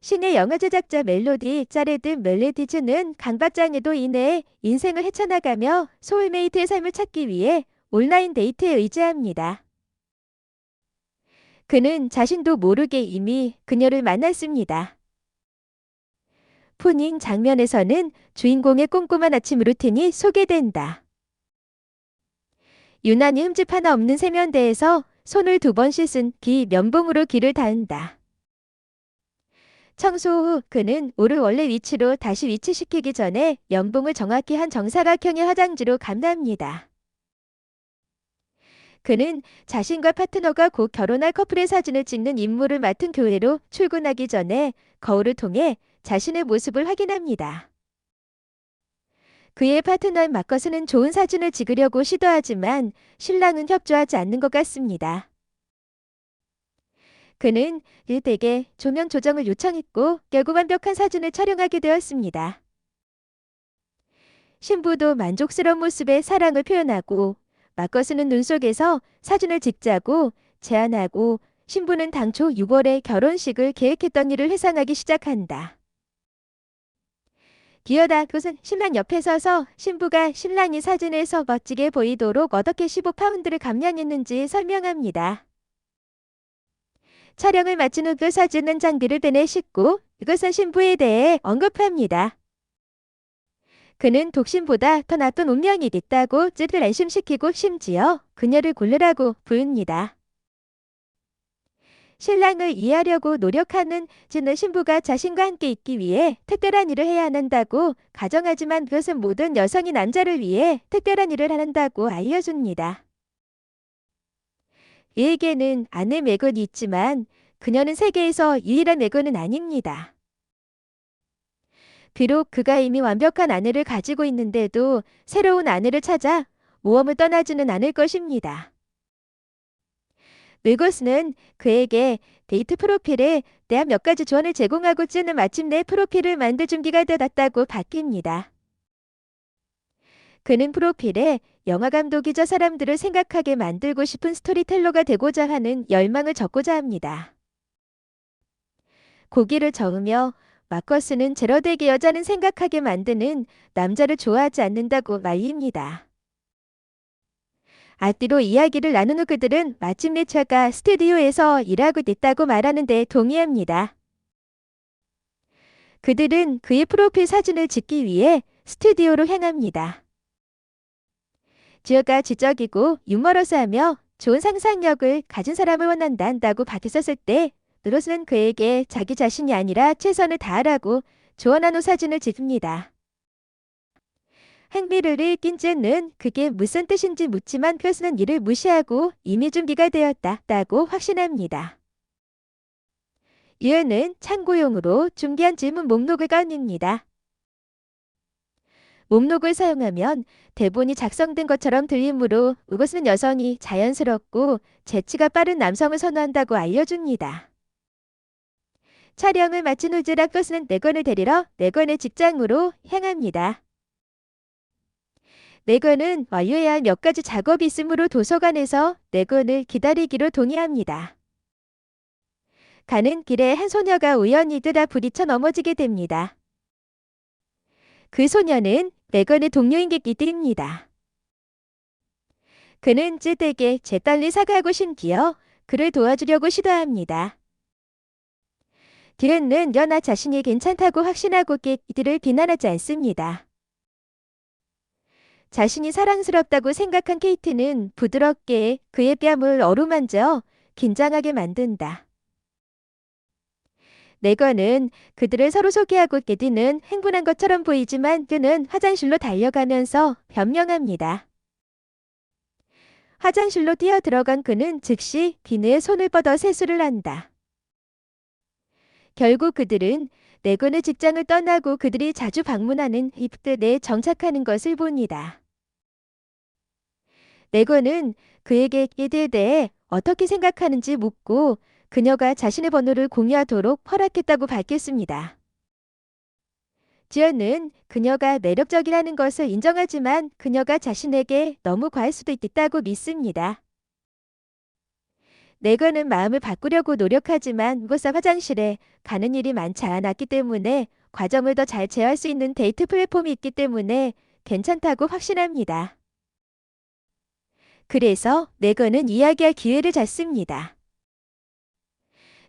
신의 영화 제작자 멜로디 자레드 멜레디즈는 강박장애로 인해 인생을 헤쳐나가며 소울메이트의 삶을 찾기 위해 온라인 데이트에 의지합니다. 그는 자신도 모르게 이미 그녀를 만났습니다. 푸닝 장면에서는 주인공의 꼼꼼한 아침 루틴이 소개된다. 유난히 흠집 하나 없는 세면대에서 손을 2번 씻은 기 면봉으로 귀를 닿는다. 청소 후 그는 오를 원래 위치로 다시 위치시키기 전에 면봉을 정확히 한 정사각형의 화장지로 감쌉니다. 그는 자신과 파트너가 곧 결혼할 커플의 사진을 찍는 임무를 맡은 교회로 출근하기 전에 거울을 통해 자신의 모습을 확인합니다. 그의 파트너 마커스는 좋은 사진을 찍으려고 시도하지만 신랑은 협조하지 않는 것 같습니다. 그는 일대에게 조명 조정을 요청했고 결국 완벽한 사진을 촬영하게 되었습니다. 신부도 만족스러운 모습에 사랑을 표현하고 마커스는 눈 속에서 사진을 찍자고 제안하고 신부는 당초 6월에 결혼식을 계획했던 일을 회상하기 시작한다. 기어다 그것은 신랑 옆에 서서 신부가 신랑이 사진에서 멋지게 보이도록 어떻게 15파운드를 감량했는지 설명합니다. 촬영을 마친 후 그 사진은 장비를 빼내 싣고 이것은 신부에 대해 언급합니다. 그는 독신보다 더 나쁜 운명이 있다고 찌를 안심시키고 심지어 그녀를 고르라고 부릅니다. 신랑을 이해하려고 노력하는 찌는 신부가 자신과 함께 있기 위해 특별한 일을 해야 한다고 가정하지만 그것은 모든 여성이 남자를 위해 특별한 일을 한다고 알려줍니다. 이에게는 아내 메건이 있지만 그녀는 세계에서 유일한 메건은 아닙니다. 비록 그가 이미 완벽한 아내를 가지고 있는데도 새로운 아내를 찾아 모험을 떠나지는 않을 것입니다. 윌거스는 그에게 데이트 프로필에 대한 몇 가지 조언을 제공하고 찌는 마침내 프로필을 만들 준비가 되었다고 밝힙니다. 그는 프로필에 영화 감독이 저 사람들을 생각하게 만들고 싶은 스토리텔러가 되고자 하는 열망을 적고자 합니다. 고기를 저으며 마커스는 제러드에게 여자는 생각하게 만드는 남자를 좋아하지 않는다고 말립니다. 앞뒤로 이야기를 나눈 후 그들은 마침내 차가 스튜디오에서 일하고 있다고 말하는 데 동의합니다. 그들은 그의 프로필 사진을 찍기 위해 스튜디오로 향합니다. 지어가 지적이고 유머러스하며 좋은 상상력을 가진 사람을 원한다고 밝혔을 때 누로스는 그에게 자기 자신이 아니라 최선을 다하라고 조언한 후 사진을 찍습니다. 행비를 낀 쯔는 그게 무슨 뜻인지 묻지만 표스는 이를 무시하고 이미 준비가 되었다고 확신합니다. 유엔은 참고용으로 준비한 질문 목록을 꺼냅니다. 목록을 사용하면 대본이 작성된 것처럼 들리므로 이것은 여성이 자연스럽고 재치가 빠른 남성을 선호한다고 알려줍니다. 촬영을 마친 후 즈라커스는 네건을 데리러 네건의 직장으로 향합니다. 네건은 완료해야 할 몇 가지 작업이 있으므로 도서관에서 네건을 기다리기로 동의합니다. 가는 길에 한 소녀가 우연히 뜨다 부딪혀 넘어지게 됩니다. 그 소녀는 네건의 동료인 게 끼들입니다. 그는 쯔에게 재빨리 사과하고 심기어 그를 도와주려고 시도합니다. 딜은는 연하 자신이 괜찮다고 확신하고 이들을 비난하지 않습니다. 자신이 사랑스럽다고 생각한 케이트는 부드럽게 그의 뺨을 어루만져 긴장하게 만든다. 네건은 그들을 서로 소개하고 게디는 흥분한 것처럼 보이지만 그는 화장실로 달려가면서 변명합니다. 화장실로 뛰어 들어간 그는 즉시 비누에 손을 뻗어 세수를 한다. 결국 그들은 네건의 직장을 떠나고 그들이 자주 방문하는 힙들에 정착하는 것을 봅니다. 네건은 그에게 게디에 대해 어떻게 생각하는지 묻고 그녀가 자신의 번호를 공유하도록 허락했다고 밝혔습니다. 지연은 그녀가 매력적이라는 것을 인정하지만 그녀가 자신에게 너무 과할 수도 있다고 믿습니다. 내거는 마음을 바꾸려고 노력하지만 무사 화장실에 가는 일이 많지 않았기 때문에 과정을 더 잘 제어할 수 있는 데이트 플랫폼이 있기 때문에 괜찮다고 확신합니다. 그래서 내거는 이야기할 기회를 잡습니다.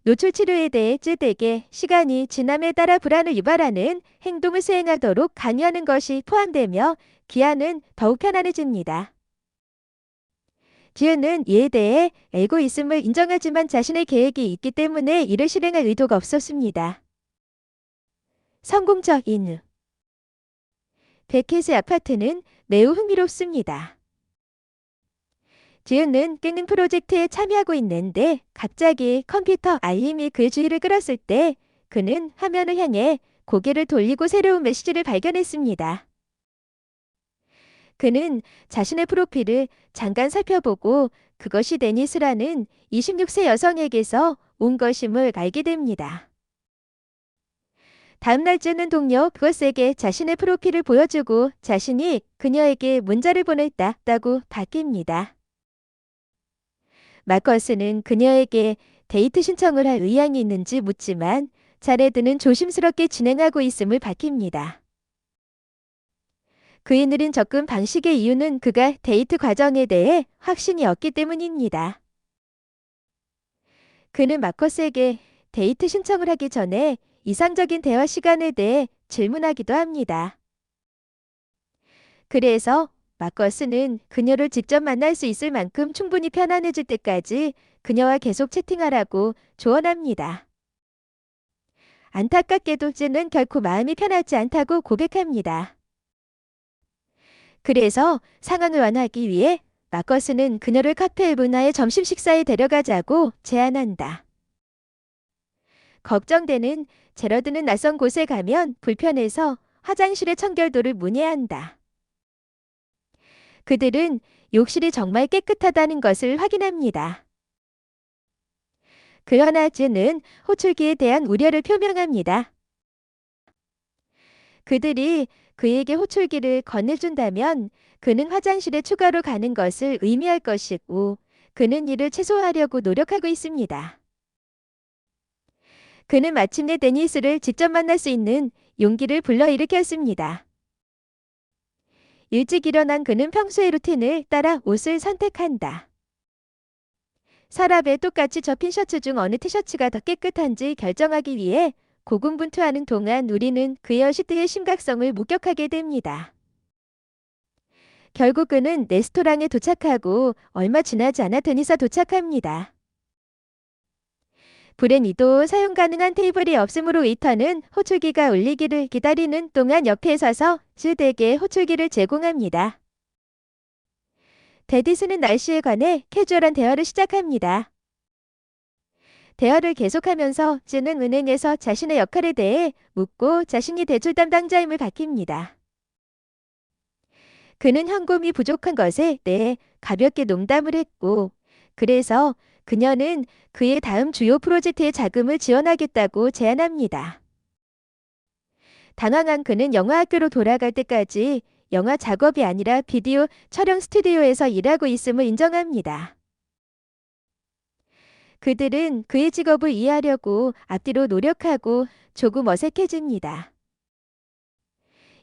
노출 치료에 대해 쯔에게 시간이 지남에 따라 불안을 유발하는 행동을 수행하도록 강요하는 것이 포함되며 기한은 더욱 편안해집니다. 지은은 이에 대해 알고 있음을 인정하지만 자신의 계획이 있기 때문에 이를 실행할 의도가 없었습니다. 성공적인 베켓의 아파트는 매우 흥미롭습니다. 지은은 게임 프로젝트에 참여하고 있는데 갑자기 컴퓨터 알림이 그의 주의를 끌었을 때 그는 화면을 향해 고개를 돌리고 새로운 메시지를 발견했습니다. 그는 자신의 프로필을 잠깐 살펴보고 그것이 데니스라는 26세 여성에게서 온 것임을 알게 됩니다. 다음날 쯔는 동료 그것에게 자신의 프로필을 보여주고 자신이 그녀에게 문자를 보냈다고 밝힙니다. 마커스는 그녀에게 데이트 신청을 할 의향이 있는지 묻지만 자레드는 조심스럽게 진행하고 있음을 밝힙니다. 그의 느린 접근 방식의 이유는 그가 데이트 과정에 대해 확신이 없기 때문입니다. 그는 마커스에게 데이트 신청을 하기 전에 이상적인 대화 시간에 대해 질문하기도 합니다. 그래서 마커스는 그녀를 직접 만날 수 있을 만큼 충분히 편안해질 때까지 그녀와 계속 채팅하라고 조언합니다. 안타깝게도 쯔는 결코 마음이 편하지 않다고 고백합니다. 그래서 상황을 완화하기 위해 마커스는 그녀를 카페 문화의 점심 식사에 데려가자고 제안한다. 걱정되는 제러드는 낯선 곳에 가면 불편해서 화장실의 청결도를 문의한다. 그들은 욕실이 정말 깨끗하다는 것을 확인합니다. 그러나 쯔는 호출기에 대한 우려를 표명합니다. 그들이 그에게 호출기를 건네준다면 그는 화장실에 추가로 가는 것을 의미할 것이고 그는 이를 최소화하려고 노력하고 있습니다. 그는 마침내 데니스를 직접 만날 수 있는 용기를 불러일으켰습니다. 일찍 일어난 그는 평소의 루틴을 따라 옷을 선택한다. 서랍에 똑같이 접힌 셔츠 중 어느 티셔츠가 더 깨끗한지 결정하기 위해 고군분투하는 동안 우리는 그의 어시트의 심각성을 목격하게 됩니다. 결국 그는 레스토랑에 도착하고 얼마 지나지 않아 데니스가 도착합니다. 불행히도 사용 가능한 테이블이 없으므로 웨이터는 호출기가 울리기를 기다리는 동안 옆에 서서 쯔에게 호출기를 제공합니다. 데니스는 날씨에 관해 캐주얼한 대화를 시작합니다. 대화를 계속하면서 쯔는 은행에서 자신의 역할에 대해 묻고 자신이 대출 담당자임을 밝힙니다. 그는 현금이 부족한 것에 대해 가볍게 농담을 했고 그래서 그녀는 그의 다음 주요 프로젝트의 자금을 지원하겠다고 제안합니다. 당황한 그는 영화학교로 돌아갈 때까지 영화 작업이 아니라 비디오 촬영 스튜디오에서 일하고 있음을 인정합니다. 그들은 그의 직업을 이해하려고 앞뒤로 노력하고 조금 어색해집니다.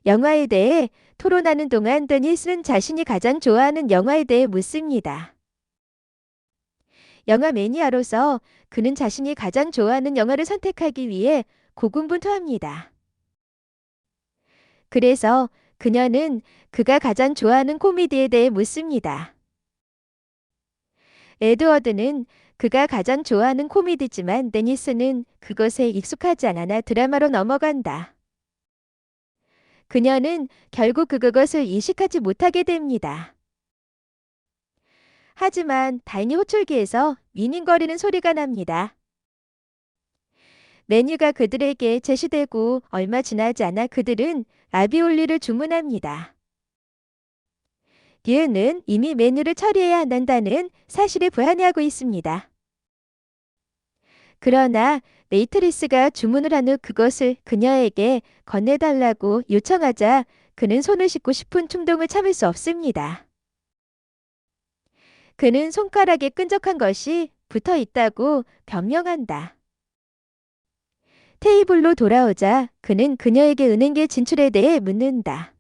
영화에 대해 토론하는 동안 데니스는 자신이 가장 좋아하는 영화에 대해 묻습니다. 영화 매니아로서 그는 자신이 가장 좋아하는 영화를 선택하기 위해 고군분투합니다. 그래서 그녀는 그가 가장 좋아하는 코미디에 대해 묻습니다. 에드워드는 그가 가장 좋아하는 코미디지만 데니스는 그것에 익숙하지 않아 드라마로 넘어간다. 그녀는 결국 그것을 인식하지 못하게 됩니다. 하지만 다행히 호출기에서 윙윙거리는 소리가 납니다. 메뉴가 그들에게 제시되고 얼마 지나지 않아 그들은 라비올리를 주문합니다. 리은은 이미 메뉴를 처리해야 한다는 사실에 불안해하고 있습니다. 그러나 메이트리스가 주문을 한 후 그것을 그녀에게 건네달라고 요청하자 그는 손을 씻고 싶은 충동을 참을 수 없습니다. 그는 손가락에 끈적한 것이 붙어 있다고 변명한다. 테이블로 돌아오자 그는 그녀에게 은행계 진출에 대해 묻는다.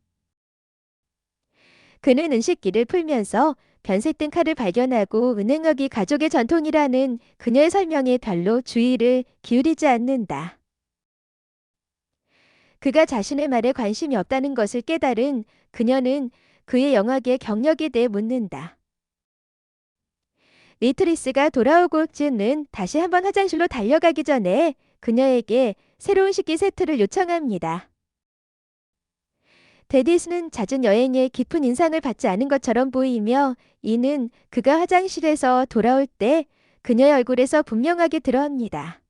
그는 은식기를 풀면서 변색된 칼을 발견하고 은행업이 가족의 전통이라는 그녀의 설명에 별로 주의를 기울이지 않는다. 그가 자신의 말에 관심이 없다는 것을 깨달은 그녀는 그의 영화계 경력에 대해 묻는다. 리트리스가 돌아오고쯤은 다시 한번 화장실로 달려가기 전에 그녀에게 새로운 식기 세트를 요청합니다. 데디스는 잦은 여행에 깊은 인상을 받지 않은 것처럼 보이며 이는 그가 화장실에서 돌아올 때 그녀의 얼굴에서 분명하게 드러납니다.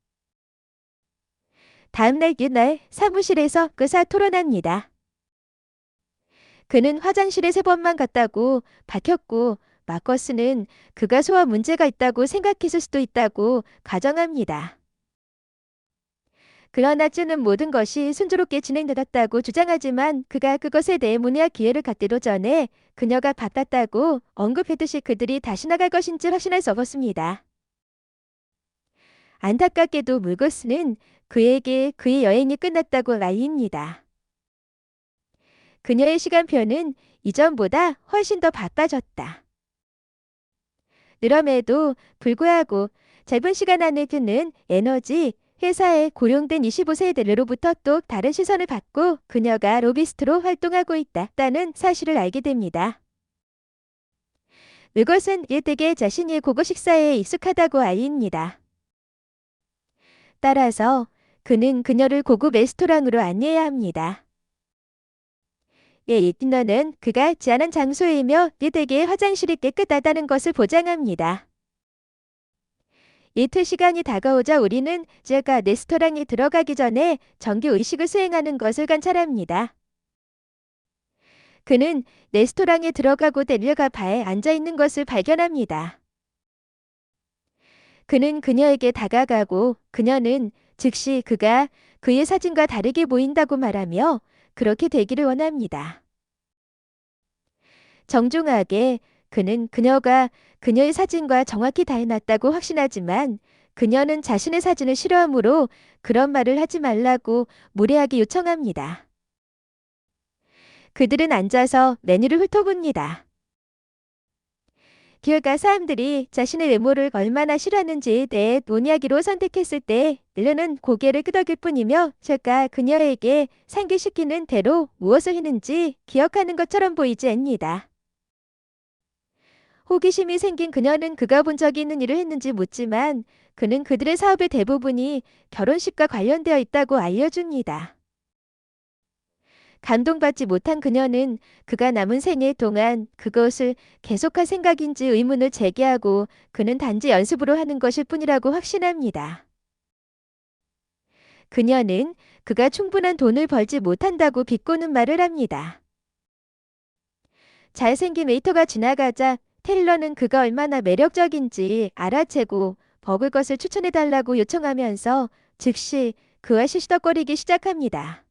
다음날 그날 사무실에서 의사토론합니다. 그는 화장실에 3번만 갔다고 밝혔고 마커스는 그가 소화 문제가 있다고 생각했을 수도 있다고 가정합니다. 그러나 쯔는 모든 것이 순조롭게 진행되었다고 주장하지만 그가 그것에 대해 문의할 기회를 갖기도 전에 그녀가 받았다고 언급했듯이 그들이 다시 나갈 것인지 확신할 수 없었습니다. 안타깝게도 물고스는 그에게 그의 여행이 끝났다고 알립니다. 그녀의 시간표는 이전보다 훨씬 더 바빠졌다. 그럼에도 불구하고 짧은 시간 안에 그는 에너지, 회사에 고용된 25세대로부터 또 다른 시선을 받고 그녀가 로비스트로 활동하고 있다는 사실을 알게 됩니다. 이것은 일되게 자신이 고급 식사에 익숙하다고 알립니다. 따라서 그는 그녀를 고급 레스토랑으로 안내해야 합니다. 이 디너는 그가 제안한 장소이며 일되게 화장실이 깨끗하다는 것을 보장합니다. 이틀 시간이 다가오자 우리는 제가 레스토랑에 들어가기 전에 정규 의식을 수행하는 것을 관찰합니다. 그는 레스토랑에 들어가고 델리가 바에 앉아있는 것을 발견합니다. 그는 그녀에게 다가가고 그녀는 즉시 그가 그의 사진과 다르게 보인다고 말하며 그렇게 되기를 원합니다. 정중하게 그는 그녀가 그녀의 사진과 정확히 닮았다고 확신하지만 그녀는 자신의 사진을 싫어하므로 그런 말을 하지 말라고 무례하게 요청합니다. 그들은 앉아서 메뉴를 훑어봅니다. 기어가 사람들이 자신의 외모를 얼마나 싫어하는지에 대해 논의하기로 선택했을 때 릴러는 고개를 끄덕일 뿐이며 제가 그녀에게 상기시키는 대로 무엇을 했는지 기억하는 것처럼 보이지 않습니다. 호기심이 생긴 그녀는 그가 본 적이 있는 일을 했는지 묻지만 그는 그들의 사업의 대부분이 결혼식과 관련되어 있다고 알려줍니다. 감동받지 못한 그녀는 그가 남은 생애 동안 그것을 계속할 생각인지 의문을 제기하고 그는 단지 연습으로 하는 것일 뿐이라고 확신합니다. 그녀는 그가 충분한 돈을 벌지 못한다고 비꼬는 말을 합니다. 잘생긴 웨이터가 지나가자 테일러는 그가 얼마나 매력적인지 알아채고 먹을 것을 추천해달라고 요청하면서 즉시 그와 시시덕거리기 시작합니다.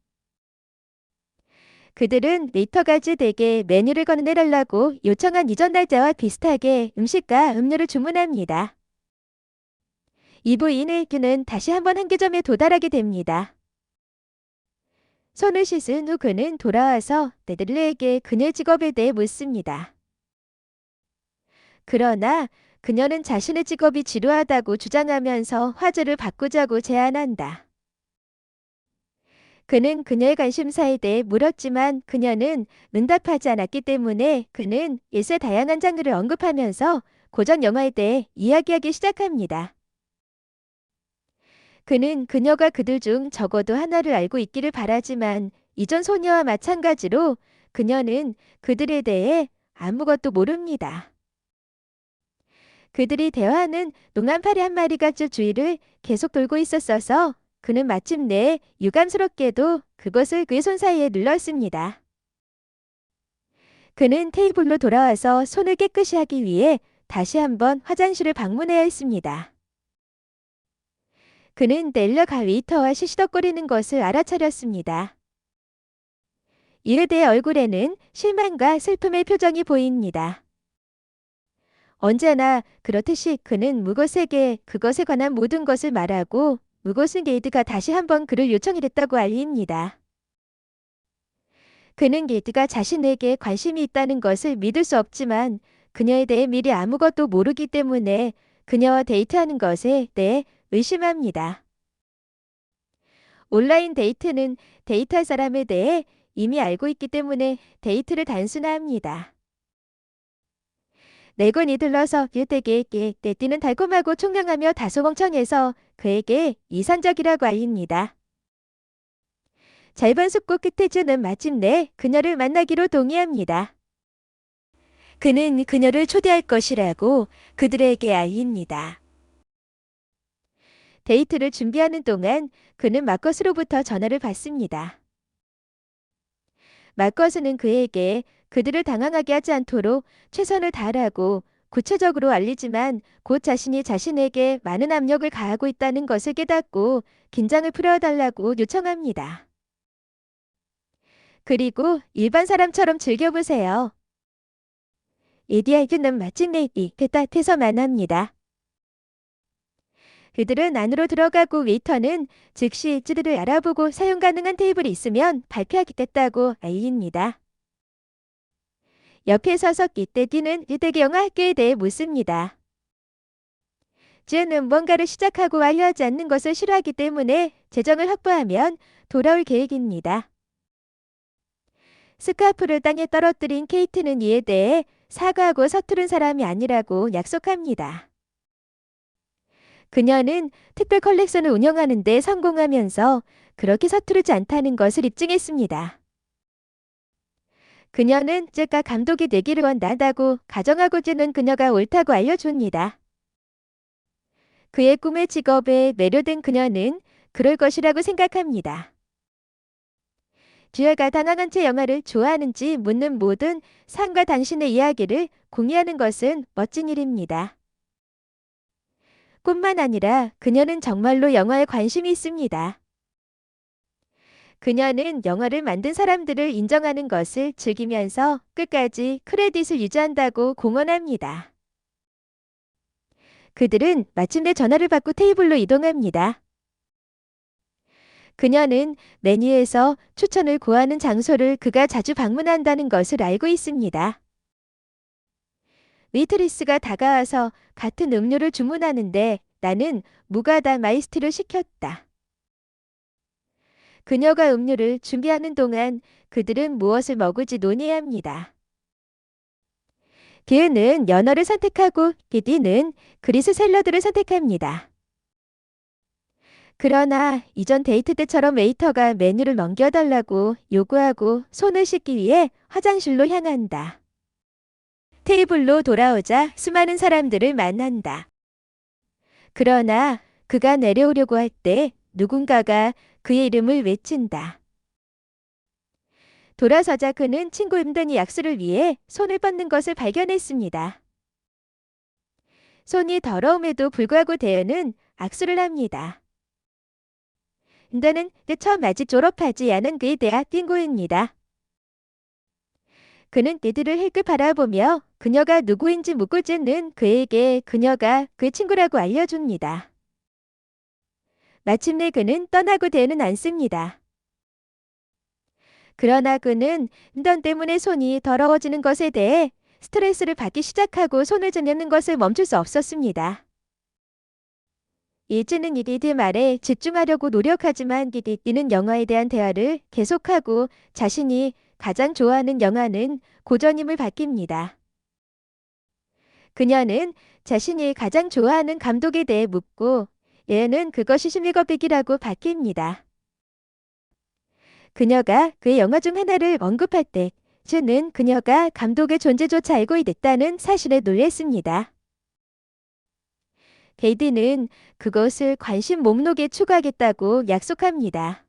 그들은 웨이터가 즈에게 메뉴를 건네달라고 요청한 이전 날짜와 비슷하게 음식과 음료를 주문합니다. 이 부인을 그는 다시 한번 한계점에 도달하게 됩니다. 손을 씻은 후 그는 돌아와서 네들리에게 그녀의 직업에 대해 묻습니다. 그러나 그녀는 자신의 직업이 지루하다고 주장하면서 화제를 바꾸자고 제안한다. 그는 그녀의 관심사에 대해 물었지만 그녀는 응답하지 않았기 때문에 그는 예술의 다양한 장르를 언급하면서 고전 영화에 대해 이야기하기 시작합니다. 그는 그녀가 그들 중 적어도 하나를 알고 있기를 바라지만 이전 소녀와 마찬가지로 그녀는 그들에 대해 아무것도 모릅니다. 그들이 대화하는 농암파리 한 마리가 주위를 계속 돌고 있었어서 그는 마침내 유감스럽게도 그것을 그의 손 사이에 눌렀습니다. 그는 테이블로 돌아와서 손을 깨끗이 하기 위해 다시 한번 화장실을 방문해야 했습니다. 그는 넬러가 웨이터와 시시덕거리는 것을 알아차렸습니다. 이에 대해 얼굴에는 실망과 슬픔의 표정이 보입니다. 언제나 그렇듯이 그는 무것에게 그것에 관한 모든 것을 말하고 무것은 게이드가 다시 한번 그를 요청했다고 알립니다. 그는 게이드가 자신에게 관심이 있다는 것을 믿을 수 없지만 그녀에 대해 미리 아무것도 모르기 때문에 그녀와 데이트하는 것에 대해 의심합니다. 온라인 데이트는 데이트할 사람에 대해 이미 알고 있기 때문에 데이트를 단순화합니다. 내곤이 들러서 유대에게 떼띠는 달콤하고 총명하며 다소 멍청해서 그에게 이상적이라고 알립니다. 짧은 숙고 끝에 주는 마침내 그녀를 만나기로 동의합니다. 그는 그녀를 초대할 것이라고 그들에게 알립니다. 데이트를 준비하는 동안 그는 마커스로부터 전화를 받습니다. 마커스는 그에게 그들을 당황하게 하지 않도록 최선을 다하라고 구체적으로 알리지만 곧 자신이 자신에게 많은 압력을 가하고 있다는 것을 깨닫고 긴장을 풀어달라고 요청합니다. 그리고 일반 사람처럼 즐겨보세요. 이디알그는 마침내 이 그따에서 만납니다. 그들은 안으로 들어가고 웨이터는 즉시 찌르를 알아보고 사용 가능한 테이블이 있으면 발표하겠다고 알립니다. 옆에 서서 떼띠는 유대계 영어 학교에 대해 묻습니다. 쯔는 뭔가를 시작하고 완료하지 않는 것을 싫어하기 때문에 재정을 확보하면 돌아올 계획입니다. 스카프를 땅에 떨어뜨린 케이트는 이에 대해 사과하고 서투른 사람이 아니라고 약속합니다. 그녀는 특별 컬렉션을 운영하는 데 성공하면서 그렇게 서투르지 않다는 것을 입증했습니다. 그녀는 쯔가 감독이 되기를 원한다고 가정하고 쯔는 그녀가 옳다고 알려줍니다. 그의 꿈의 직업에 매료된 그녀는 그럴 것이라고 생각합니다. 듀얼가 당황한 채 영화를 좋아하는지 묻는 모든 상과 당신의 이야기를 공유하는 것은 멋진 일입니다. 뿐만 아니라 그녀는 정말로 영화에 관심이 있습니다. 그녀는 영화를 만든 사람들을 인정하는 것을 즐기면서 끝까지 크레딧을 유지한다고 공언합니다. 그들은 마침내 전화를 받고 테이블로 이동합니다. 그녀는 메뉴에서 추천을 구하는 장소를 그가 자주 방문한다는 것을 알고 있습니다. 웨이트리스가 다가와서 같은 음료를 주문하는데 나는 무가다 마이스티를 시켰다. 그녀가 음료를 준비하는 동안 그들은 무엇을 먹을지 논의합니다. 그는 연어를 선택하고 기디는 그리스 샐러드를 선택합니다. 그러나 이전 데이트 때처럼 웨이터가 메뉴를 넘겨달라고 요구하고 손을 씻기 위해 화장실로 향한다. 테이블로 돌아오자 수많은 사람들을 만난다. 그러나 그가 내려오려고 할 때 누군가가 그의 이름을 외친다. 돌아서자 그는 친구 임든이 약수를 위해 손을 뻗는 것을 발견했습니다. 손이 더러움에도 불구하고 대현은 악수를 합니다. 임든은 처음 아직 졸업하지 않은 그의 대학 친구입니다. 그는 그들을 힐끗 바라보며 그녀가 누구인지 묻고 찌는 그에게 그녀가 그의 친구라고 알려줍니다. 마침내 그는 떠나고 대는 않습니다. 그러나 그는 임던 때문에 손이 더러워지는 것에 대해 스트레스를 받기 시작하고 손을 지내는 것을 멈출 수 없었습니다. 이즈는 이디드 말에 집중하려고 노력하지만 이는 영화에 대한 대화를 계속하고 자신이 가장 좋아하는 영화는 고전임을 밝힙니다. 그녀는 자신이 가장 좋아하는 감독에 대해 묻고 얘는 그것이 심리거백이라고 밝힙니다. 그녀가 그의 영화 중 하나를 언급할 때 즈는 그녀가 감독의 존재조차 알고 있다는 사실에 놀랐습니다. 게이드는 그것을 관심 목록에 추가하겠다고 약속합니다.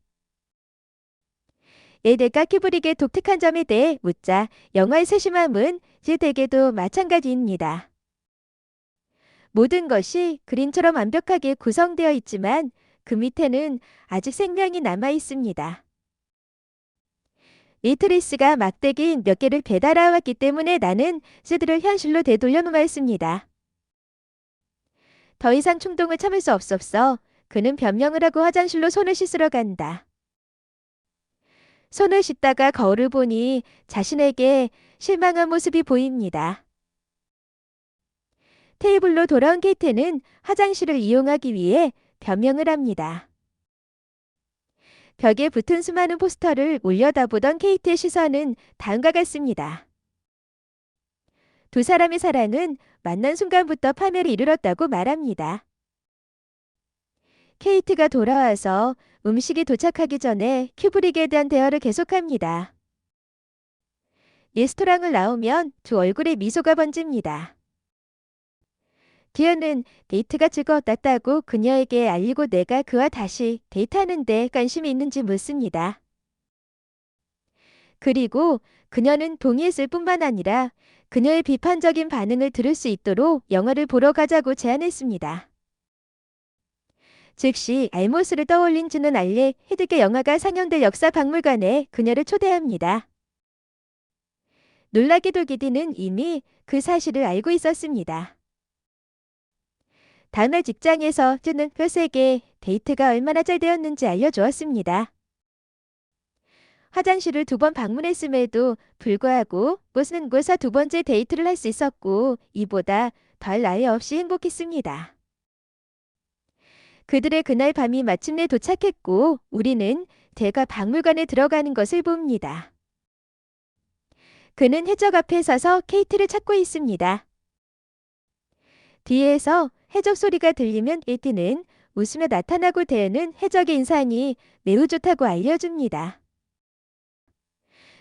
에데가 큐브릭의 독특한 점에 대해 묻자 영화의 세심함은 즈에게도 마찬가지입니다. 모든 것이 그림처럼 완벽하게 구성되어 있지만 그 밑에는 아직 생명이 남아 있습니다. 매트리스가 막대기 몇 개를 배달해왔기 때문에 나는 즈드를 현실로 되돌려 놓았습니다. 더 이상 충동을 참을 수 없었어. 그는 변명을 하고 화장실로 손을 씻으러 간다. 손을 씻다가 거울을 보니 자신에게 실망한 모습이 보입니다. 테이블로 돌아온 케이트는 화장실을 이용하기 위해 변명을 합니다. 벽에 붙은 수많은 포스터를 올려다보던 케이트의 시선은 다음과 같습니다. 두 사람의 사랑은 만난 순간부터 파멸에 이르렀다고 말합니다. 케이트가 돌아와서 음식이 도착하기 전에 큐브릭에 대한 대화를 계속합니다. 레스토랑을 나오면 두 얼굴에 미소가 번집니다. 디언은 데이트가 즐거웠다고 그녀에게 알리고 내가 그와 다시 데이트하는 데 관심이 있는지 묻습니다. 그리고 그녀는 동의했을 뿐만 아니라 그녀의 비판적인 반응을 들을 수 있도록 영화를 보러 가자고 제안했습니다. 즉시 알모스를 떠올린 주는 알레 헤드게 영화가 상영될 역사박물관에 그녀를 초대합니다. 놀라게도 기디는 이미 그 사실을 알고 있었습니다. 다음날 직장에서 주는 벼스에게 데이트가 얼마나 잘 되었는지 알려주었습니다. 화장실을 2번 방문했음에도 불구하고 보스는 고사 2번째 데이트를 할 수 있었고 이보다 덜 나위 없이 행복했습니다. 그들의 그날 밤이 마침내 도착했고 우리는 대가 박물관에 들어가는 것을 봅니다. 그는 해적 앞에 서서 케이트를 찾고 있습니다. 뒤에서 해적 소리가 들리면 케이트는 웃으며 나타나고 대하는 해적의 인상이 매우 좋다고 알려줍니다.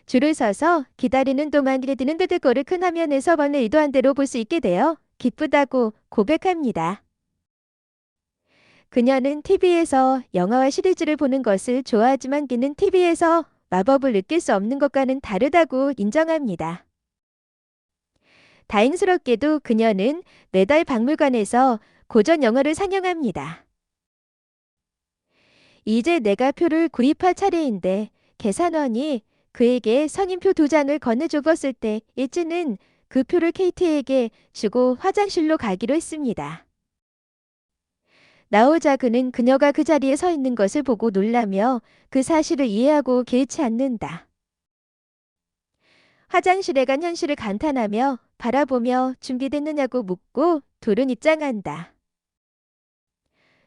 줄을 서서 기다리는 동안 케이트는 뜨뜻거를 큰 화면에서 번을 의도한 대로 볼 수 있게 되어 기쁘다고 고백합니다. 그녀는 TV에서 영화와 시리즈를 보는 것을 좋아하지만 그는 TV에서 마법을 느낄 수 없는 것과는 다르다고 인정합니다. 다행스럽게도 그녀는 매달 박물관에서 고전 영화를 상영합니다. 이제 내가 표를 구입할 차례인데 계산원이 그에게 성인표 2장을 건네주었을 때 일지는 그 표를 케이트에게 주고 화장실로 가기로 했습니다. 나오자 그는 그녀가 그 자리에 서 있는 것을 보고 놀라며 그 사실을 이해하고 개의치 않는다. 화장실에 간 현실을 감탄하며 바라보며 준비됐느냐고 묻고 둘은 입장한다.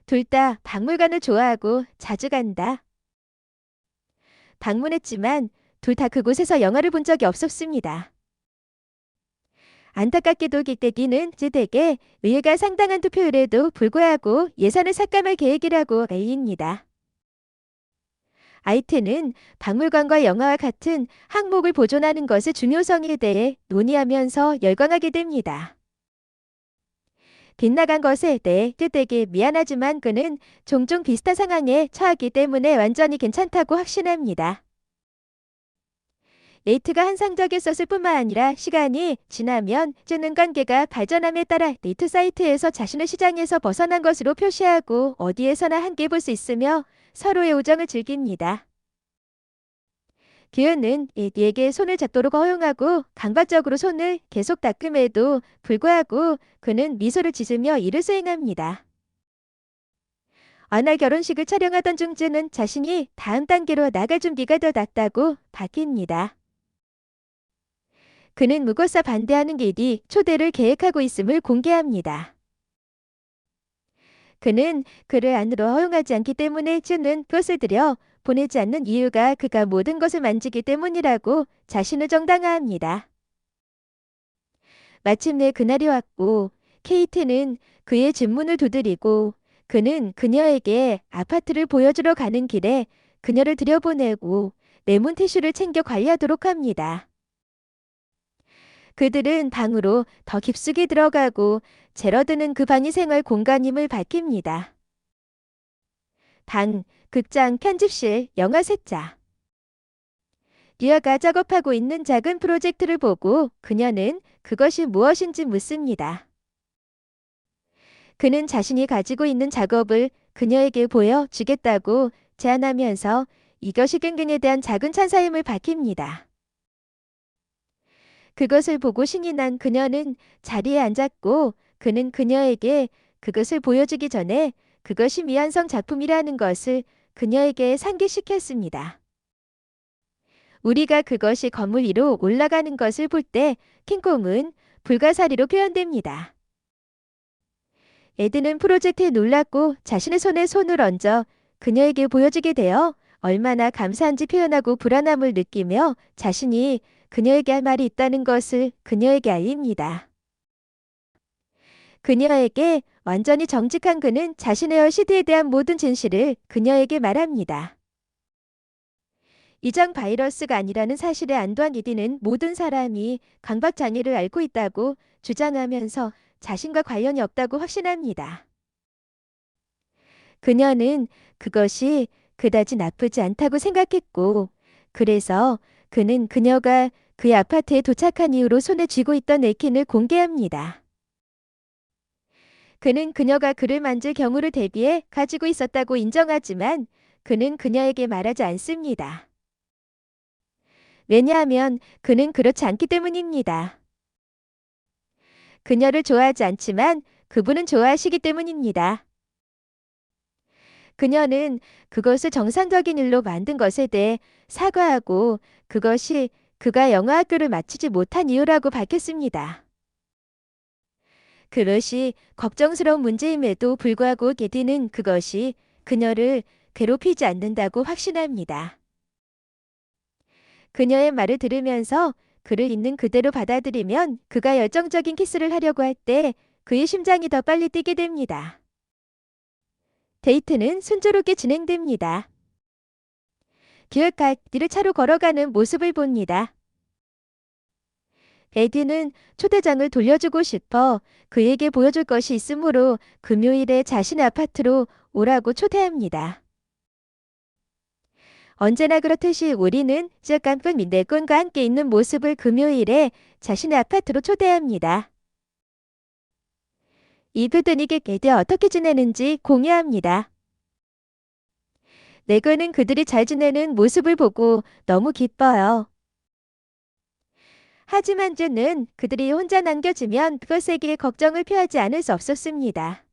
둘 다 박물관을 좋아하고 자주 간다. 방문했지만 둘 다 그곳에서 영화를 본 적이 없었습니다. 안타깝게도 기대기는 즈에게 의회가 상당한 투표율에도 불구하고 예산을 삭감할 계획이라고 알립니다. 아이트는 박물관과 영화와 같은 항목을 보존하는 것의 중요성에 대해 논의하면서 열광하게 됩니다. 빗나간 것에 대해 즈에게 미안하지만 그는 종종 비슷한 상황에 처하기 때문에 완전히 괜찮다고 확신합니다. 데이트가 환상적이었을 뿐만 아니라 시간이 지나면 즈는 관계가 발전함에 따라 데이트 사이트에서 자신을 시장에서 벗어난 것으로 표시하고 어디에서나 함께 볼 수 있으며 서로의 우정을 즐깁니다. 규현은 에디에게 손을 잡도록 허용하고 강박적으로 손을 계속 닦음에도 불구하고 그는 미소를 짓으며 일을 수행합니다. 어느 날 결혼식을 촬영하던 중 즈는 자신이 다음 단계로 나갈 준비가 더 낫다고 밝힙니다. 그는 무고사 반대하는 길이 초대를 계획하고 있음을 공개합니다. 그는 그를 안으로 허용하지 않기 때문에 즈는 그것을 들여 보내지 않는 이유가 그가 모든 것을 만지기 때문이라고 자신을 정당화합니다. 마침내 그날이 왔고 케이트는 그의 집문을 두드리고 그는 그녀에게 아파트를 보여주러 가는 길에 그녀를 들여보내고 레몬 티슈를 챙겨 관리하도록 합니다. 그들은 방으로 더 깊숙이 들어가고 제러드는 그 방이 생활 공간임을 밝힙니다. 방, 극장, 편집실, 영화 세자. 리아가 작업하고 있는 작은 프로젝트를 보고 그녀는 그것이 무엇인지 묻습니다. 그는 자신이 가지고 있는 작업을 그녀에게 보여주겠다고 제안하면서 이것이 끈끈에 대한 작은 찬사임을 밝힙니다. 그것을 보고 신이 난 그녀는 자리에 앉았고 그는 그녀에게 그것을 보여주기 전에 그것이 미완성 작품이라는 것을 그녀에게 상기시켰습니다. 우리가 그것이 건물 위로 올라가는 것을 볼 때 킹콩은 불가사리로 표현됩니다. 에드는 프로젝트에 놀랐고 자신의 손에 손을 얹어 그녀에게 보여주게 되어 얼마나 감사한지 표현하고 불안함을 느끼며 자신이 그녀에게 할 말이 있다는 것을 그녀에게 알립니다. 그녀에게 완전히 정직한 그는 자신의 시드에 대한 모든 진실을 그녀에게 말합니다. 이장 바이러스가 아니라는 사실에 안도한 이디는 모든 사람이 강박 장애를 앓고 있다고 주장하면서 자신과 관련이 없다고 확신합니다. 그녀는 그것이 그다지 나쁘지 않다고 생각했고, 그래서 그는 그녀가 그의 아파트에 도착한 이후로 손에 쥐고 있던 네킨을 공개합니다. 그는 그녀가 그를 만질 경우를 대비해 가지고 있었다고 인정하지만 그는 그녀에게 말하지 않습니다. 왜냐하면 그는 그렇지 않기 때문입니다. 그녀를 좋아하지 않지만 그분은 좋아하시기 때문입니다. 그녀는 그것을 정상적인 일로 만든 것에 대해 사과하고 그것이 그가 영어학교를 마치지 못한 이유라고 밝혔습니다. 그것이 걱정스러운 문제임에도 불구하고 게디는 그것이 그녀를 괴롭히지 않는다고 확신합니다. 그녀의 말을 들으면서 그를 있는 그대로 받아들이면 그가 열정적인 키스를 하려고 할 때 그의 심장이 더 빨리 뛰게 됩니다. 데이트는 순조롭게 진행됩니다. 기획갈디를 차로 걸어가는 모습을 봅니다. 에디는 초대장을 돌려주고 싶어 그에게 보여줄 것이 있으므로 금요일에 자신의 아파트로 오라고 초대합니다. 언제나 그렇듯이 우리는 깜빡 내건과 함께 있는 모습을 금요일에 자신의 아파트로 초대합니다. 이브드닉의 에디 어떻게 지내는지 공유합니다. 내건은 그들이 잘 지내는 모습을 보고 너무 기뻐요. 하지만 즈는 그들이 혼자 남겨지면 그것에게 걱정을 표하지 않을 수 없었습니다.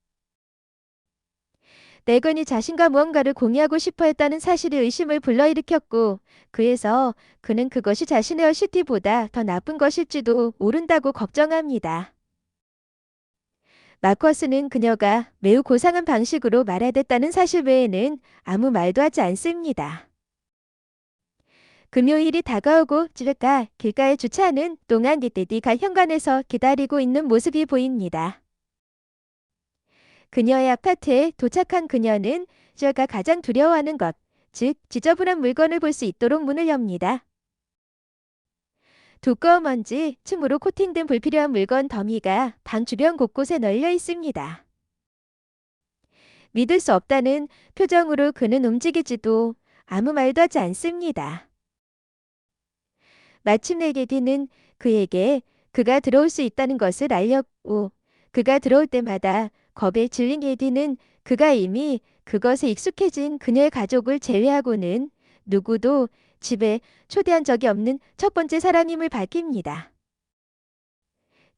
내건이 자신과 무언가를 공유하고 싶어 했다는 사실이 의심을 불러일으켰고 그래서 그는 그것이 자신의 얼시티보다 더 나쁜 것일지도 모른다고 걱정합니다. 마커스는 그녀가 매우 고상한 방식으로 말하댔다는 사실 외에는 아무 말도 하지 않습니다. 금요일이 다가오고 즈가 길가에 주차하는 동안 디디가 현관에서 기다리고 있는 모습이 보입니다. 그녀의 아파트에 도착한 그녀는 즈가 가장 두려워하는 것, 즉 지저분한 물건을 볼 수 있도록 문을 엽니다. 두꺼운 먼지, 층으로 코팅된 불필요한 물건 더미가 방 주변 곳곳에 널려 있습니다. 믿을 수 없다는 표정으로 그는 움직이지도 아무 말도 하지 않습니다. 마침내 게디는 그에게 그가 들어올 수 있다는 것을 알렸고 그가 들어올 때마다 겁에 질린 게디는 그가 이미 그것에 익숙해진 그녀의 가족을 제외하고는 누구도 집에 초대한 적이 없는 첫 번째 사람임을 밝힙니다.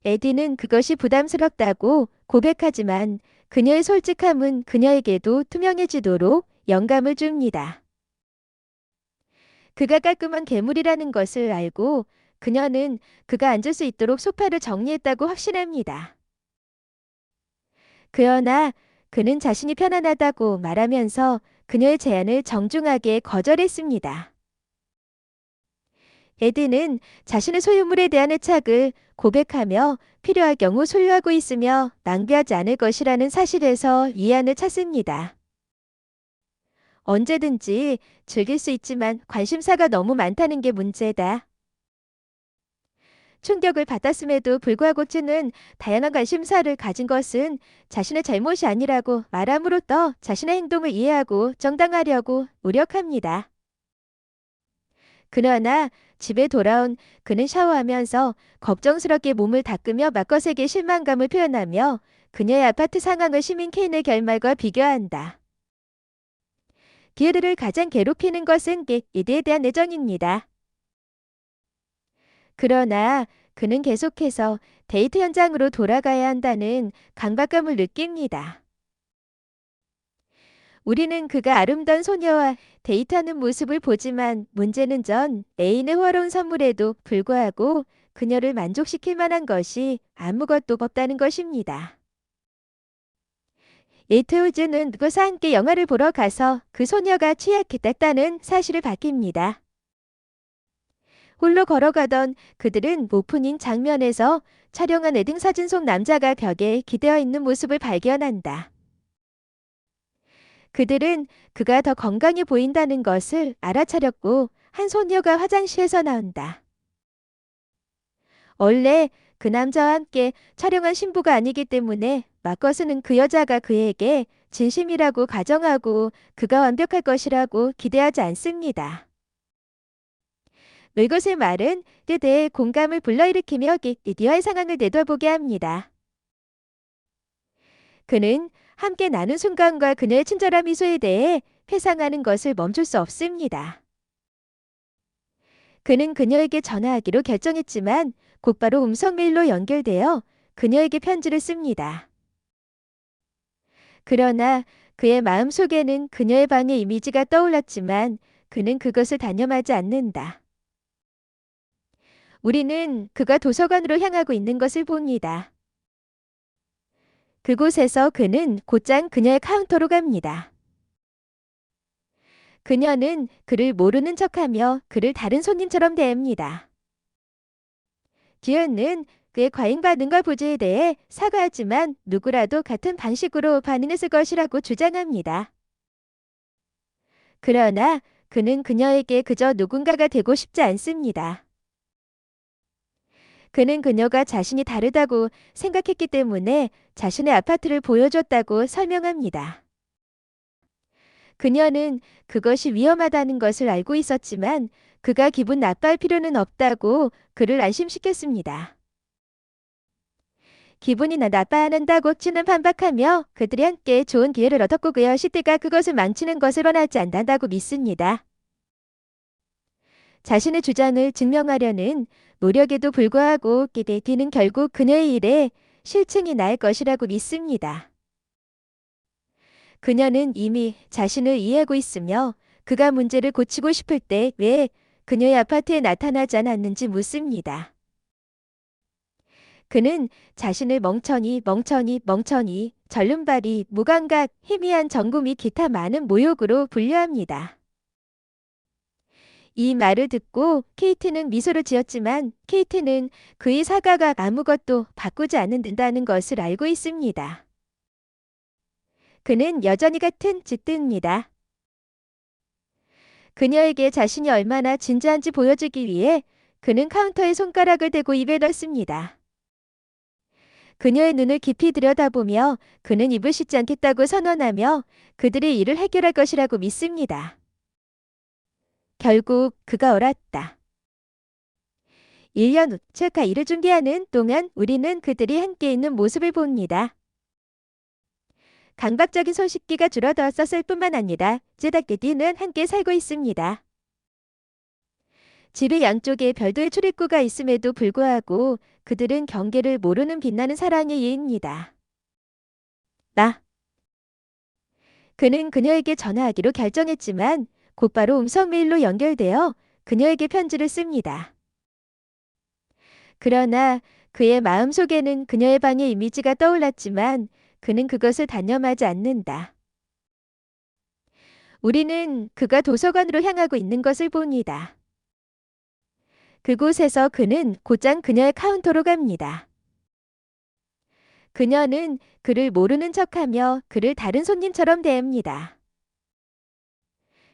에디는 그것이 부담스럽다고 고백하지만 그녀의 솔직함은 그녀에게도 투명해지도록 영감을 줍니다. 그가 깔끔한 괴물이라는 것을 알고 그녀는 그가 앉을 수 있도록 소파를 정리했다고 확신합니다. 그러나 그는 자신이 편안하다고 말하면서 그녀의 제안을 정중하게 거절했습니다. 에디는 자신의 소유물에 대한 애착을 고백하며 필요할 경우 소유하고 있으며 낭비하지 않을 것이라는 사실에서 위안을 찾습니다. 언제든지 즐길 수 있지만 관심사가 너무 많다는 게 문제다. 충격을 받았음에도 불구하고 쯔는 다양한 관심사를 가진 것은 자신의 잘못이 아니라고 말함으로써 자신의 행동을 이해하고 정당화하려고 노력합니다. 그러나 집에 돌아온 그는 샤워하면서 걱정스럽게 몸을 닦으며 마컷에게 실망감을 표현하며 그녀의 아파트 상황을 시민 케인의 결말과 비교한다. 기회를 가장 괴롭히는 것은 이대에 대한 애정입니다. 그러나 그는 계속해서 데이트 현장으로 돌아가야 한다는 강박감을 느낍니다. 우리는 그가 아름다운 소녀와 데이트하는 모습을 보지만 문제는 전 애인의 호화로운 선물에도 불구하고 그녀를 만족시킬 만한 것이 아무것도 없다는 것입니다. 에트우즈는 그것과 함께 영화를 보러 가서 그 소녀가 취약했다는 사실을 밝힙니다. 홀로 걸어가던 그들은 오프닝 장면에서 촬영한 웨딩 사진 속 남자가 벽에 기대어 있는 모습을 발견한다. 그들은 그가 더 건강해 보인다는 것을 알아차렸고 한 소녀가 화장실에서 나온다. 원래 그 남자와 함께 촬영한 신부가 아니기 때문에 마커스는 그 여자가 그에게 진심이라고 가정하고 그가 완벽할 것이라고 기대하지 않습니다. 이것의 말은 그대의 공감을 불러일으키며 이디어의 상황을 내다보게 합니다. 그는 함께 나눈 순간과 그녀의 친절한 미소에 대해 회상하는 것을 멈출 수 없습니다. 그는 그녀에게 전화하기로 결정했지만 곧바로 음성 메일로 연결되어 그녀에게 편지를 씁니다. 그러나 그의 마음속에는 그녀의 방의 이미지가 떠올랐지만 그는 그것을 단념하지 않는다. 우리는 그가 도서관으로 향하고 있는 것을 봅니다. 그곳에서 그는 곧장 그녀의 카운터로 갑니다. 그녀는 그를 모르는 척하며 그를 다른 손님처럼 대합니다. 지연은 그의 과잉 반응과 부재에 대해 사과하지만 누구라도 같은 방식으로 반응했을 것이라고 주장합니다. 그러나 그는 그녀에게 그저 누군가가 되고 싶지 않습니다. 그는 그녀가 자신이 다르다고 생각했기 때문에 자신의 아파트를 보여줬다고 설명합니다. 그녀는 그것이 위험하다는 것을 알고 있었지만 그가 기분 나빠할 필요는 없다고 그를 안심시켰습니다. 기분이 나빠한다고 치는 반박하며 그들이 함께 좋은 기회를 얻었고 그의 시대가 그것을 망치는 것을 원하지 않는다고 믿습니다. 자신의 주장을 증명하려는 노력에도 불구하고 기대디는 결국 그녀의 일에 실증이 날 것이라고 믿습니다. 그녀는 이미 자신을 이해하고 있으며 그가 문제를 고치고 싶을 때 왜 그녀의 아파트에 나타나지 않았는지 묻습니다. 그는 자신을 멍청이, 절름발이, 무감각, 희미한 전구 및 기타 많은 모욕으로 분류합니다. 이 말을 듣고 케이트는 미소를 지었지만 케이트는 그의 사과가 아무것도 바꾸지 않는다는 것을 알고 있습니다. 그는 여전히 같은 짓입니다. 그녀에게 자신이 얼마나 진지한지 보여주기 위해 그는 카운터에 손가락을 대고 입에 넣습니다. 그녀의 눈을 깊이 들여다보며 그는 입을 씻지 않겠다고 선언하며 그들이 일을 해결할 것이라고 믿습니다. 결국 그가 옳았다. 1년 후 체카 일을 준비하는 동안 우리는 그들이 함께 있는 모습을 봅니다. 강박적인 손쉽기가 줄어들었을 뿐만 아니라 제다케디는 함께 살고 있습니다. 집의 양쪽에 별도의 출입구가 있음에도 불구하고 그들은 경계를 모르는 빛나는 사랑의 예입니다. 그는 그녀에게 전화하기로 결정했지만 곧바로 음성 메일로 연결되어 그녀에게 편지를 씁니다. 그러나 그의 마음속에는 그녀의 방의 이미지가 떠올랐지만 그는 그것을 단념하지 않는다. 우리는 그가 도서관으로 향하고 있는 것을 봅니다. 그곳에서 그는 곧장 그녀의 카운터로 갑니다. 그녀는 그를 모르는 척하며 그를 다른 손님처럼 대합니다.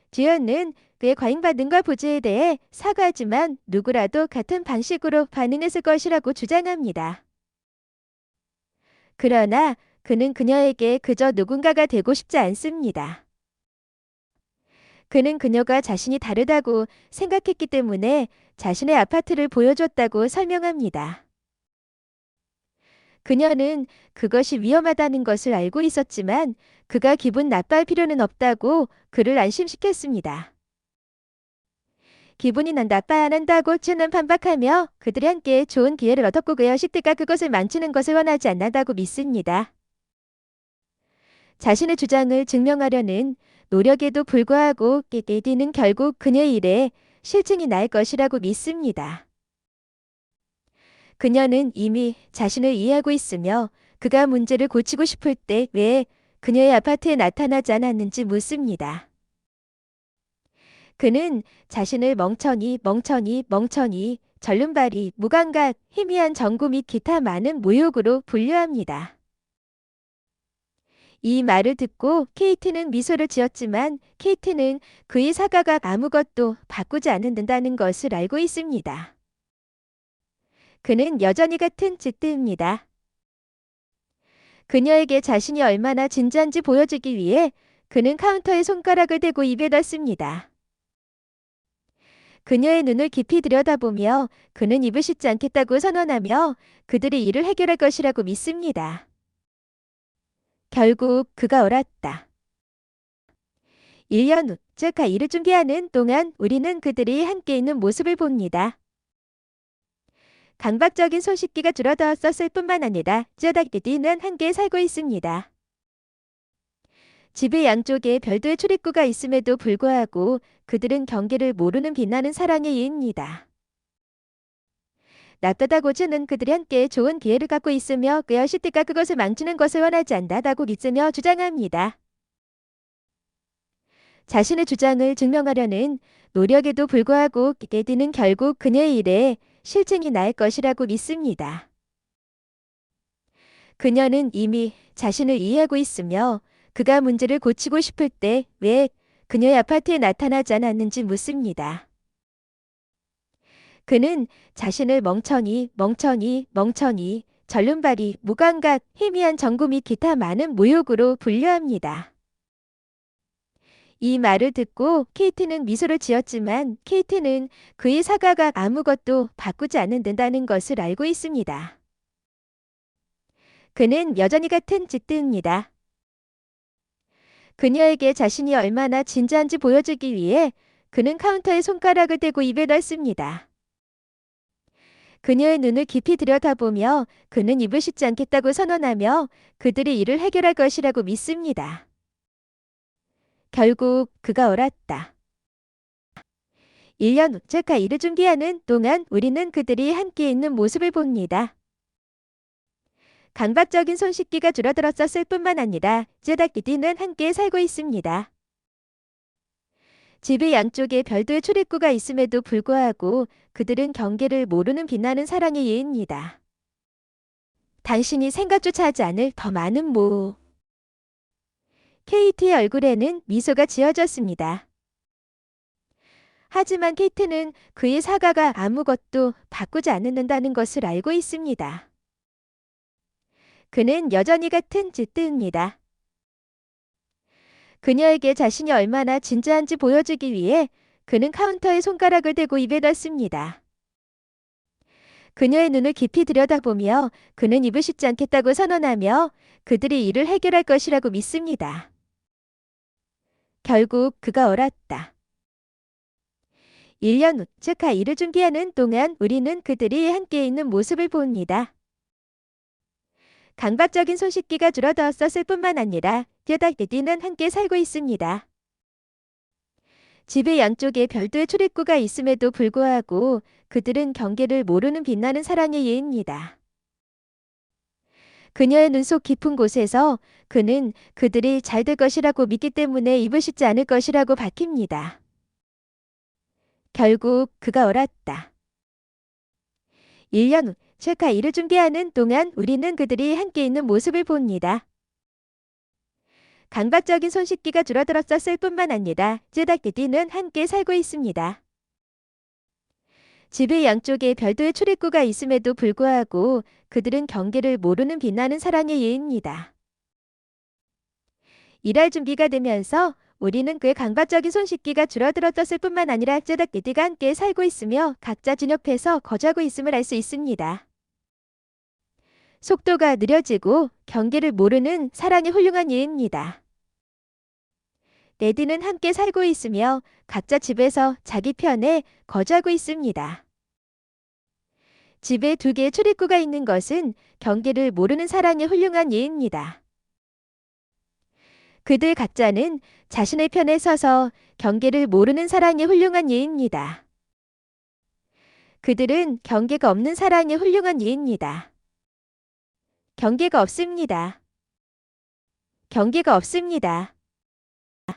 지연은 그의 과잉 반응과 부재에 대해 사과하지만 누구라도 같은 방식으로 반응했을 것이라고 주장합니다. 그러나 그는 그녀에게 그저 누군가가 되고 싶지 않습니다. 그는 그녀가 자신이 다르다고 생각했기 때문에 자신의 아파트를 보여줬다고 설명합니다. 그녀는 그것이 위험하다는 것을 알고 있었지만 그가 기분 나빠할 필요는 없다고 그를 안심시켰습니다. 기분이 난 나빠야 한다고 쯔는 반박하며 그들이 함께 좋은 기회를 얻었고 그의 시트가 그것을 망치는 것을 원하지 않는다고 믿습니다. 자신의 주장을 증명하려는 노력에도 불구하고 에디는 결국 그녀의 일에 실증이 날 것이라고 믿습니다. 그녀는 이미 자신을 이해하고 있으며 그가 문제를 고치고 싶을 때 왜 그녀의 아파트에 나타나지 않았는지 묻습니다. 그는 자신을 멍청이, 절름발이, 무감각, 희미한 전구 및 기타 많은 모욕으로 분류합니다. 이 말을 듣고 케이트는 미소를 지었지만 케이트는 그의 사과가 아무것도 바꾸지 않는다는 것을 알고 있습니다. 그는 여전히 같은 짓들입니다. 그녀에게 자신이 얼마나 진지한지 보여주기 위해 그는 카운터에 손가락을 대고 입에 넣습니다. 그녀의 눈을 깊이 들여다보며 그는 입을 씻지 않겠다고 선언하며 그들이 이를 해결할 것이라고 믿습니다. 결국 그가 옳았다. 1년 후, 즉 일을 준비하는 동안 우리는 그들이 함께 있는 모습을 봅니다. 강박적인 손씻기가 줄어들었을 뿐만 아니라 쯔닥디디는 함께 살고 있습니다. 집의 양쪽에 별도의 출입구가 있음에도 불구하고 그들은 경계를 모르는 빛나는 사랑의 예입니다. 나쁘다고 쯔는 그들이 함께 좋은 기회를 갖고 있으며 그의 시티가 그것을 망치는 것을 원하지 않는다고 믿으며 주장합니다. 자신의 주장을 증명하려는 노력에도 불구하고 에디는 결국 그녀의 일에 실증이 날 것이라고 믿습니다. 그녀는 이미 자신을 이해하고 있으며 그가 문제를 고치고 싶을 때 왜 그녀의 아파트에 나타나지 않았는지 묻습니다. 그는 자신을 멍청이, 절름발이, 무감각, 희미한 전구 및 기타 많은 모욕으로 분류합니다. 이 말을 듣고 케이트는 미소를 지었지만 케이트는 그의 사과가 아무것도 바꾸지 않는다는 것을 알고 있습니다. 그는 여전히 같은 짓들입니다. 그녀에게 자신이 얼마나 진지한지 보여주기 위해 그는 카운터에 손가락을 대고 입에 넣습니다. 그녀의 눈을 깊이 들여다보며 그는 입을 씻지 않겠다고 선언하며 그들이 이를 해결할 것이라고 믿습니다. 결국 그가 옳았다. 1년 후, 즉 일을 준비하는 동안 우리는 그들이 함께 있는 모습을 봅니다. 강박적인 손씻기가 줄어들었을 뿐만 아니라 쯔닥디디는 함께 살고 있습니다. 집의 양쪽에 별도의 출입구가 있음에도 불구하고 그들은 경계를 모르는 빛나는 사랑의 예입니다. 당신이 생각조차 하지 않을 더 많은 케이트의 얼굴에는 미소가 지어졌습니다. 하지만 케이트는 그의 사과가 아무것도 바꾸지 않는다는 것을 알고 있습니다. 그는 여전히 같은 짓들입니다. 그녀에게 자신이 얼마나 진지한지 보여주기 위해 그는 카운터에 손가락을 대고 입에 넣습니다. 그녀의 눈을 깊이 들여다보며 그는 입을 씻지 않겠다고 선언하며 그들이 이를 해결할 것이라고 믿습니다. 결국 그가 옳았다. 1년 후, 즉 일을 준비하는 동안 우리는 그들이 함께 있는 모습을 봅니다. 강박적인 손씻기가 줄어들었을 뿐만 아니라 쯔닥디디는 함께 살고 있습니다. 집의 양쪽에 별도의 출입구가 있음에도 불구하고 그들은 경계를 모르는 빛나는 사랑의 예입니다. 그녀의 눈 속 깊은 곳에서 그는 그들이 잘 될 것이라고 믿기 때문에 입을 씻지 않을 것이라고 밝힙니다. 결국 그가 옳았다. 1년 후, 즉 일을 준비하는 동안 우리는 그들이 함께 있는 모습을 봅니다. 강박적인 손씻기가 줄어들었을 뿐만 아니라 쯔닥디디는 함께 살고 있습니다. 집의 양쪽에 별도의 출입구가 있음에도 불구하고 그들은 경계를 모르는 빛나는 사랑의 예입니다. 일할 준비가 되면서 우리는 그의 강박적인 손씻기가 줄어들었을 뿐만 아니라 쯔닥디디가 함께 살고 있으며 각자 진역해서 거주하고 있음을 알 수 있습니다. 속도가 느려지고 경계를 모르는 사랑이 훌륭한 예입니다. 네디는 함께 살고 있으며 각자 집에서 자기 편에 거주하고 있습니다. 집에 두 개의 출입구가 있는 것은 경계를 모르는 사랑의 훌륭한 예입니다. 그들 각자는 자신의 편에 서서 경계를 모르는 사랑의 훌륭한 예입니다. 그들은 경계가 없는 사랑의 훌륭한 예입니다. 경계가 없습니다. 경계가 없습니다.